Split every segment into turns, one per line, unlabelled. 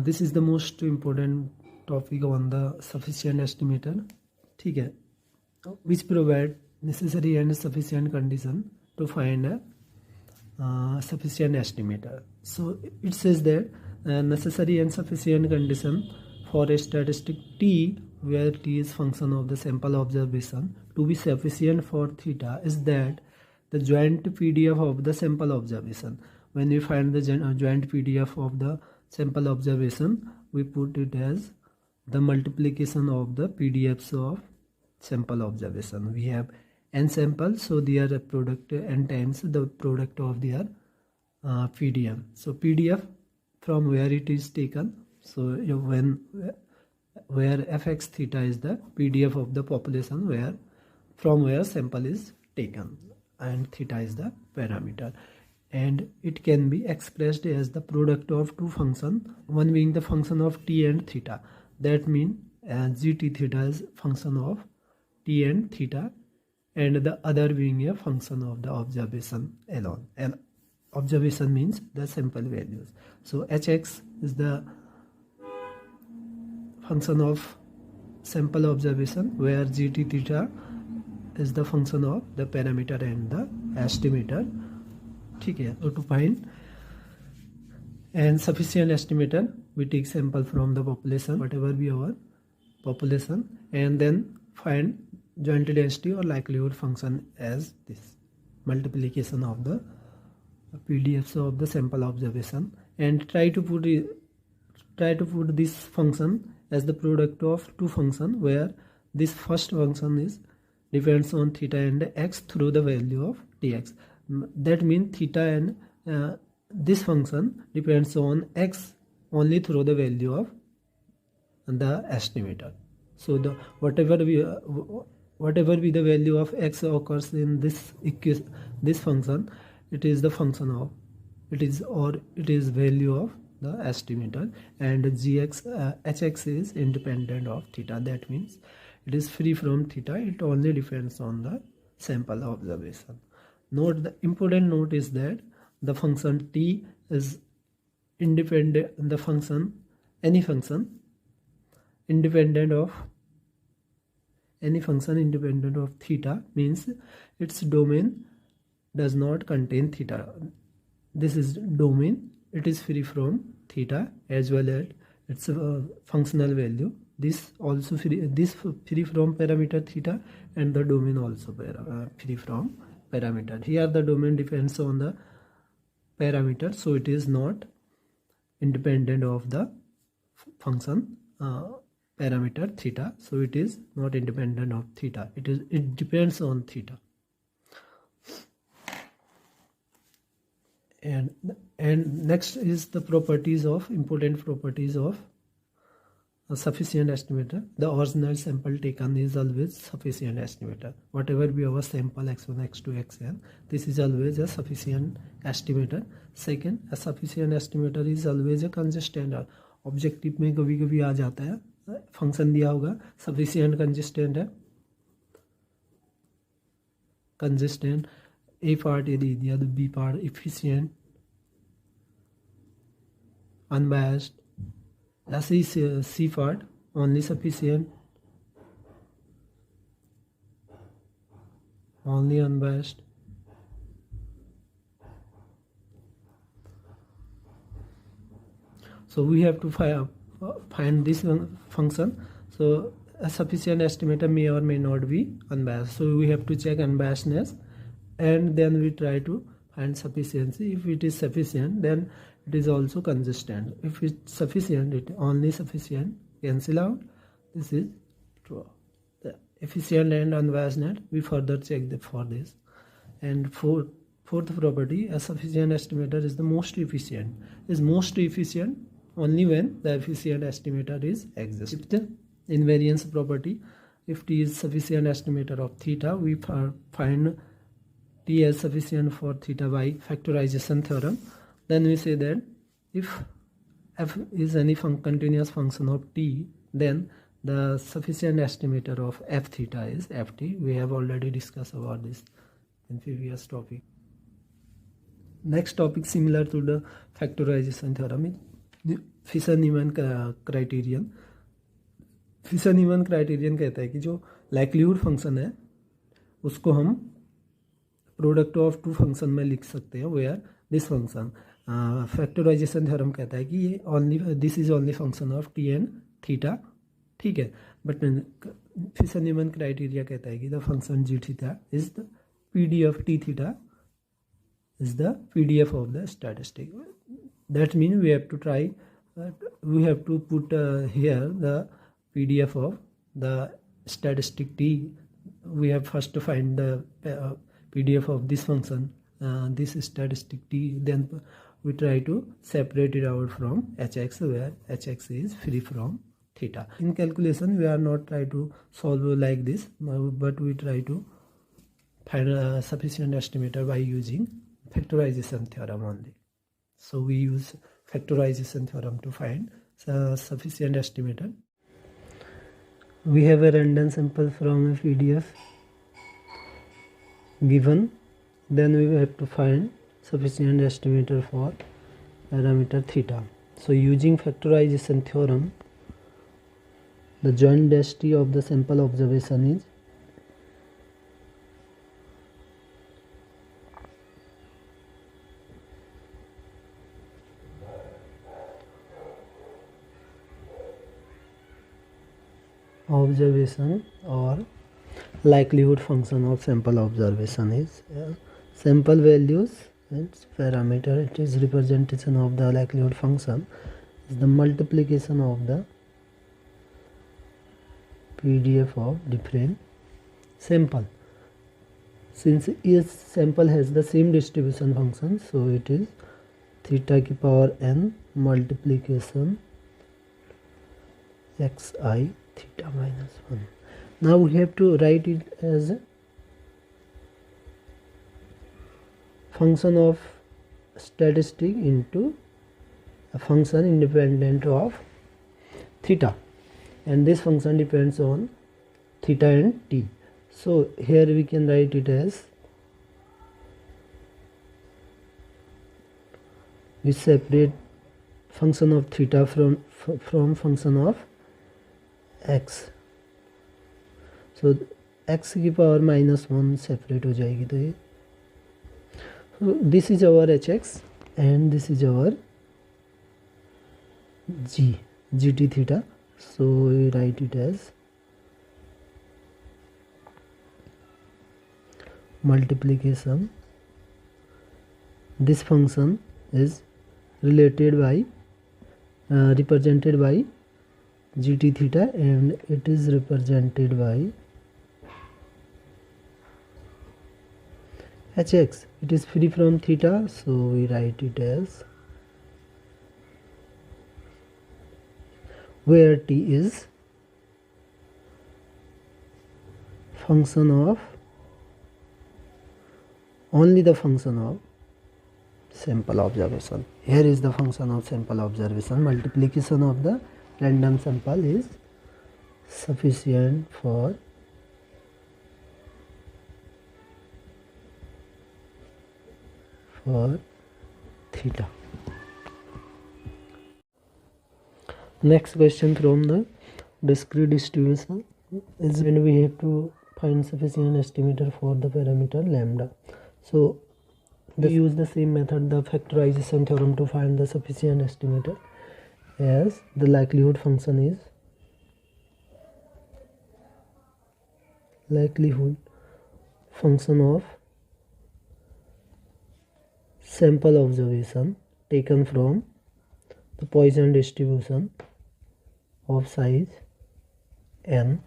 This is the most important topic on the sufficient estimator. ठीक है, which provide necessary and sufficient condition to find a sufficient estimator. So it says that necessary and sufficient condition for a statistic t, where t is function of the sample observation, to be sufficient for theta is that the joint PDF of the sample observation. When we find the joint PDF of the sample observation, we put it as the multiplication of the PDFs of sample observation. We have n samples, so they are a product n times the product of their PDF. So PDF from where it is taken. So where fx theta is the PDF of the population where from where sample is taken, and theta is the parameter, and it can be expressed as the product of two functions, one being the function of t and theta. That means gt theta is function of t and theta, and the other being a function of the observation alone. And observation means the sample values. So hx is the function of sample observation, where gt theta is the function of the parameter and the estimator. ठीक है, to find and sufficient estimator, we take sample from the population, whatever be our population, and then find joint density or likelihood function as this multiplication of the PDFs of the sample observation, and try to put this function as the product of two functions, where this first function is depends on theta and x through the value of dx. That means theta and this function depends on x only through the value of the estimator. So the whatever be the value of x occurs in this function, it is the function of it is value of the estimator, and hx is independent of theta. That means it is free from theta. It only depends on the sample observation. Note, the important note is that the function t is independent, the function, any function independent of theta, means its domain does not contain theta. This is domain, it is free from theta as well as its functional value. This also free from parameter theta, and the domain also free from parameter. Here the domain depends on the parameter, so it is not independent of the function parameter theta. So it is not independent of theta. It depends on theta. And next is the important properties of a sufficient estimator. The original sample taken is always sufficient estimator. Whatever be our sample x1, x2, xn, this is always a sufficient estimator. Second, a sufficient estimator is always a consistent. Objective में कभी कभी आ जाता है, function दिया होगा sufficient consistent है, consistent A part ये दे दिया तो बी पार्ट इफिशिएंट, अनबायस्ड, ऐसे ही C part only sufficient, only unbiased. So we have to find this function. So a sufficient estimator may or may not be unbiased. So we have to check unbiasedness, and then we try to find sufficiency. If it is sufficient, then it is also consistent. If it's sufficient, it only sufficient, cancel out. This is true. The efficient and unbiasedness, we further check for this. And fourth property, a sufficient estimator is the most efficient. Is most efficient only when the efficient estimator is exists. If the invariance property, if t is sufficient estimator of theta, we find t as sufficient for theta by factorization theorem. Then we say that if f is any continuous function of t, then the sufficient estimator of f theta is ft. We have already discussed about this in previous topic. Next topic similar to the factorization theorem is Fisher-Newman criterion. Fisher-Newman criterion कहता है कि जो likelihood function है उसको हम product of to function में लिख सकते हैं, where this function factorization theorem कहता है कि ये only this is only function of T and theta, ठीक है। बट फिशर-न्यूमैन क्राइटेरिया कहता है कि the function g theta is the PDF T theta is the PDF of the statistic. That means we have to try, we have to put here the PDF of the statistic T. We have first to find the PDF of this function, this statistic T. Then we try to separate it out from Hx, where Hx is free from theta. In calculation, we are not try to solve like this, but we try to find a sufficient estimator by using factorization theorem only. So we use factorization theorem to find sufficient estimator. We have a random sample from a PDF given, then we have to find sufficient estimator for parameter theta. So using factorization theorem, the joint density of the sample observation is observation or likelihood function of sample observation is sample values and parameter. It is representation of the likelihood function is the multiplication of the PDF of different sample. Since each sample has the same distribution function, so it is theta की power n multiplication xi theta minus 1. Now we have to write it as a function of statistic into a function independent of theta, and this function depends on theta and t. So here we can write it as, we separate function of theta from function of x. So x की power -1 separate हो जाएगी, तो ये this is our hx and this is our gt theta. So we write it as multiplication. This function is related by represented by gt theta, and it is represented by hx. It is free from theta, so we write it as, where t is function of only the function of sample observation. Here is the function of sample observation. Multiplication of the random sample is sufficient for theta. Next question from the discrete distribution is when we have to find sufficient estimator for the parameter lambda. So we use the same method, the factorization theorem, to find the sufficient estimator, as the likelihood function is likelihood function of sample observation taken from the Poisson distribution of size n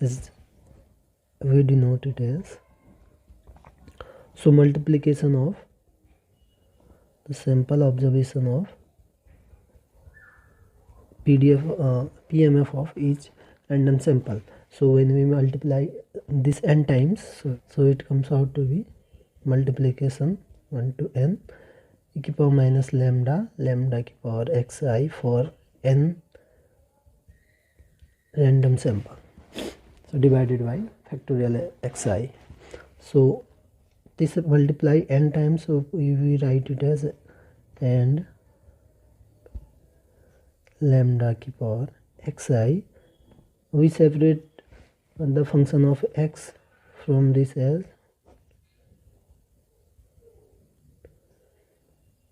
is, we denote it as, so multiplication of the sample observation of PMF of each random sample. So when we multiply this n times, so it comes out to be multiplication 1 to n e की power minus lambda की power xi for n random sample, so divided by factorial xi. So this multiply n times, so we write it as, and lambda की power xi. We separate the function of x from this as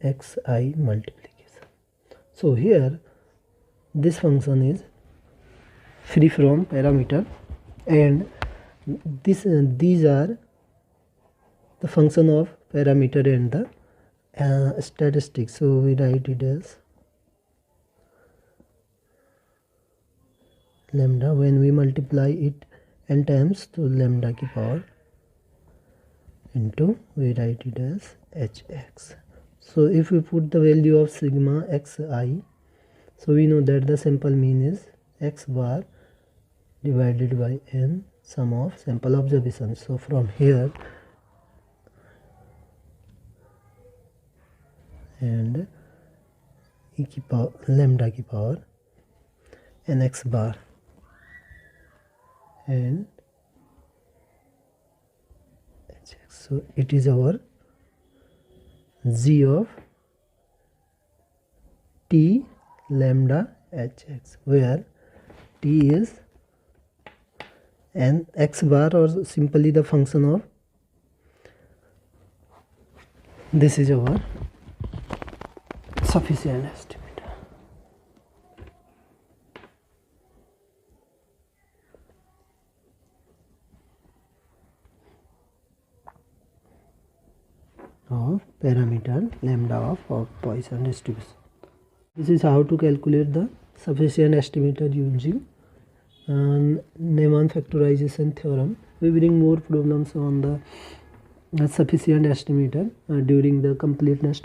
xi multiplication. So here this function is free from parameter, and these are the function of parameter and the statistics. So we write it as lambda. When we multiply it n times to lambda की power into, we write it as hx. So if we put the value of sigma xi, so we know that the sample mean is x bar divided by n sum of sample observations. So from here, and e की power lambda की power n x bar and hx. So it is our g of t lambda hx, where t is n x bar, or simply the function of, this is our sufficient estimator. Of parameter lambda of Poisson distribution. This is how to calculate the sufficient estimator using Neyman factorization theorem. We bring more problems on the sufficient estimator during the completeness